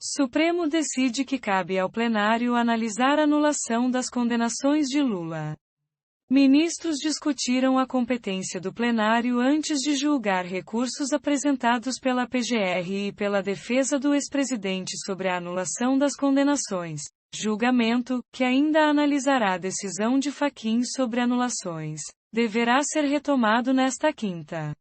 Supremo decide que cabe ao plenário analisar a anulação das condenações de Lula. Ministros discutiram a competência do plenário antes de julgar recursos apresentados pela PGR e pela defesa do ex-presidente sobre a anulação das condenações. Julgamento, que ainda analisará a decisão de Fachin sobre anulações, deverá ser retomado nesta quinta.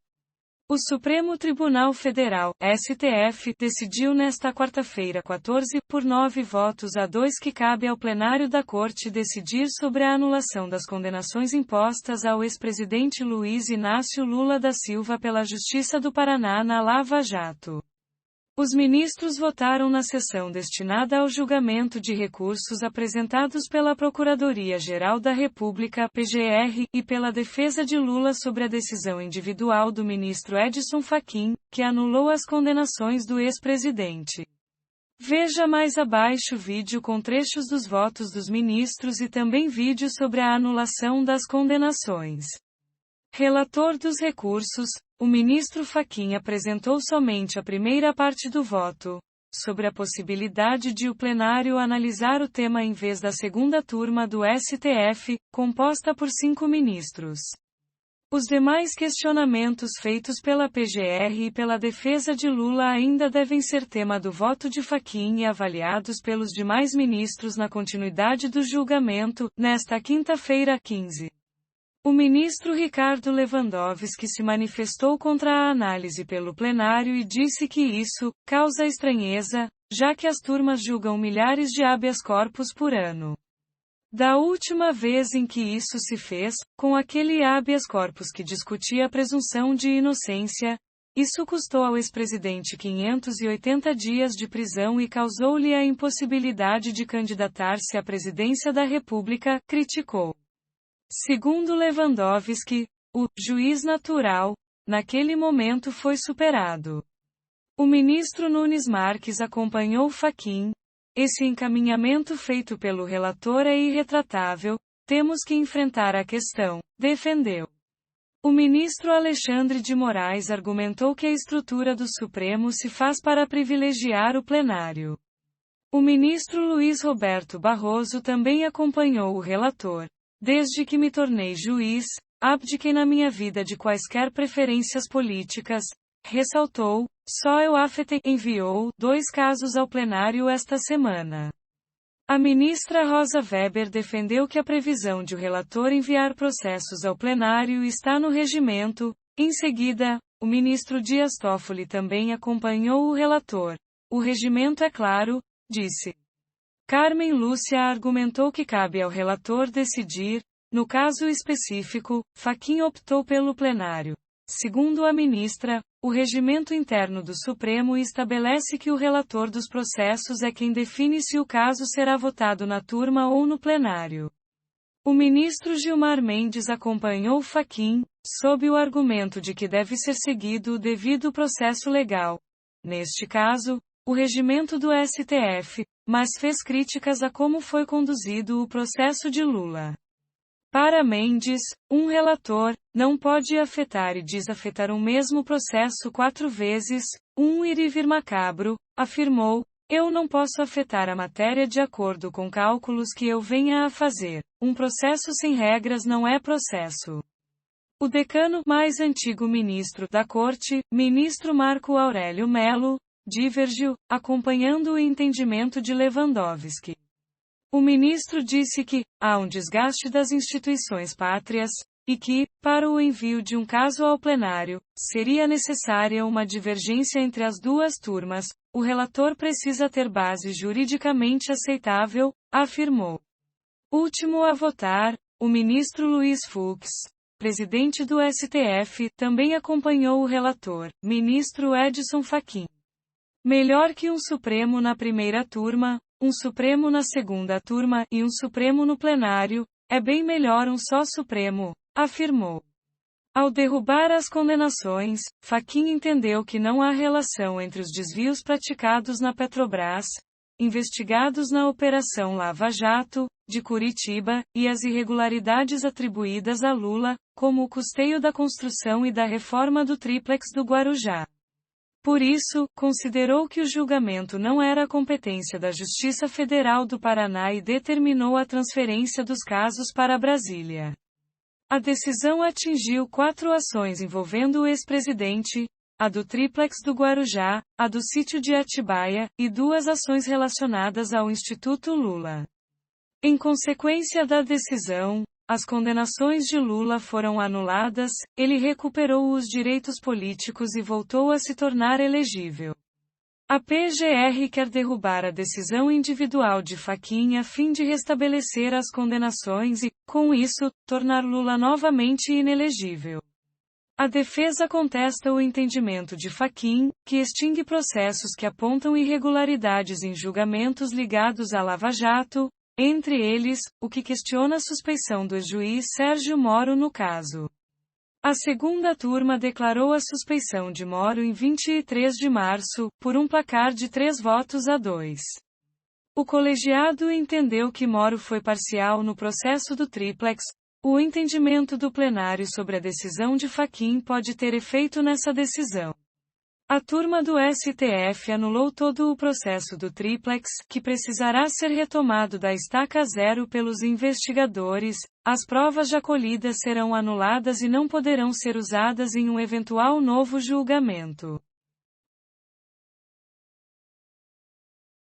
O Supremo Tribunal Federal, STF, decidiu nesta quarta-feira 14, por 9 votos a 2 que cabe ao plenário da Corte decidir sobre a anulação das condenações impostas ao ex-presidente Luiz Inácio Lula da Silva pela Justiça do Paraná na Lava Jato. Os ministros votaram na sessão destinada ao julgamento de recursos apresentados pela Procuradoria-Geral da República, PGR, e pela defesa de Lula sobre a decisão individual do ministro Edson Fachin, que anulou as condenações do ex-presidente. Veja mais abaixo vídeo com trechos dos votos dos ministros e também vídeo sobre a anulação das condenações. Relator dos recursos, o ministro Fachin apresentou somente a primeira parte do voto, sobre a possibilidade de o plenário analisar o tema em vez da segunda turma do STF, composta por 5 ministros. Os demais questionamentos feitos pela PGR e pela defesa de Lula ainda devem ser tema do voto de Fachin e avaliados pelos demais ministros na continuidade do julgamento, nesta quinta-feira 15. O ministro Ricardo Lewandowski se manifestou contra a análise pelo plenário e disse que isso causa estranheza, já que as turmas julgam milhares de habeas corpus por ano. Da última vez em que isso se fez, com aquele habeas corpus que discutia a presunção de inocência, isso custou ao ex-presidente 580 dias de prisão e causou-lhe a impossibilidade de candidatar-se à presidência da República, criticou. Segundo Lewandowski, o juiz natural, naquele momento foi superado. O ministro Nunes Marques acompanhou Fachin. Esse encaminhamento feito pelo relator é irretratável, temos que enfrentar a questão, defendeu. O ministro Alexandre de Moraes argumentou que a estrutura do Supremo se faz para privilegiar o plenário. O ministro Luiz Roberto Barroso também acompanhou o relator. Desde que me tornei juiz, abdiquei na minha vida de quaisquer preferências políticas, ressaltou, só eu afetei, enviou 2 casos ao plenário esta semana. A ministra Rosa Weber defendeu que a previsão de o relator enviar processos ao plenário está no regimento. Em seguida, o ministro Dias Toffoli também acompanhou o relator. O regimento é claro, disse. Carmen Lúcia argumentou que cabe ao relator decidir. No caso específico, Fachin optou pelo plenário. Segundo a ministra, o regimento interno do Supremo estabelece que o relator dos processos é quem define se o caso será votado na turma ou no plenário. O ministro Gilmar Mendes acompanhou Fachin, sob o argumento de que deve ser seguido o devido processo legal. Neste caso, o regimento do STF, mas fez críticas a como foi conduzido o processo de Lula. Para Mendes, um relator não pode afetar e desafetar um mesmo processo 4 vezes, ir e vir macabro, afirmou, eu não posso afetar a matéria de acordo com cálculos que eu venha a fazer. Um processo sem regras não é processo. O decano mais antigo ministro da Corte, ministro Marco Aurélio Mello, divergiu, acompanhando o entendimento de Lewandowski. O ministro disse que há um desgaste das instituições pátrias, e que, para o envio de um caso ao plenário, seria necessária uma divergência entre as 2 turmas, o relator precisa ter base juridicamente aceitável, afirmou. Último a votar, o ministro Luiz Fux, presidente do STF, também acompanhou o relator, ministro Edson Fachin. Melhor que um Supremo na primeira turma, um Supremo na segunda turma e um Supremo no plenário, é bem melhor um só Supremo, afirmou. Ao derrubar as condenações, Fachin entendeu que não há relação entre os desvios praticados na Petrobras, investigados na Operação Lava Jato, de Curitiba, e as irregularidades atribuídas a Lula, como o custeio da construção e da reforma do tríplex do Guarujá. Por isso, considerou que o julgamento não era competência da Justiça Federal do Paraná e determinou a transferência dos casos para Brasília. A decisão atingiu 4 ações envolvendo o ex-presidente, a do Triplex do Guarujá, a do Sítio de Atibaia, e 2 ações relacionadas ao Instituto Lula. Em consequência da decisão, as condenações de Lula foram anuladas, ele recuperou os direitos políticos e voltou a se tornar elegível. A PGR quer derrubar a decisão individual de Fachin a fim de restabelecer as condenações e, com isso, tornar Lula novamente inelegível. A defesa contesta o entendimento de Fachin, que extingue processos que apontam irregularidades em julgamentos ligados à Lava Jato, entre eles, o que questiona a suspeição do ex-juiz Sérgio Moro no caso. A segunda turma declarou a suspeição de Moro em 23 de março, por um placar de 3-2. O colegiado entendeu que Moro foi parcial no processo do Triplex. O entendimento do plenário sobre a decisão de Fachin pode ter efeito nessa decisão. A turma do STF anulou todo o processo do Triplex, que precisará ser retomado da estaca zero pelos investigadores. As provas já colhidas serão anuladas e não poderão ser usadas em um eventual novo julgamento.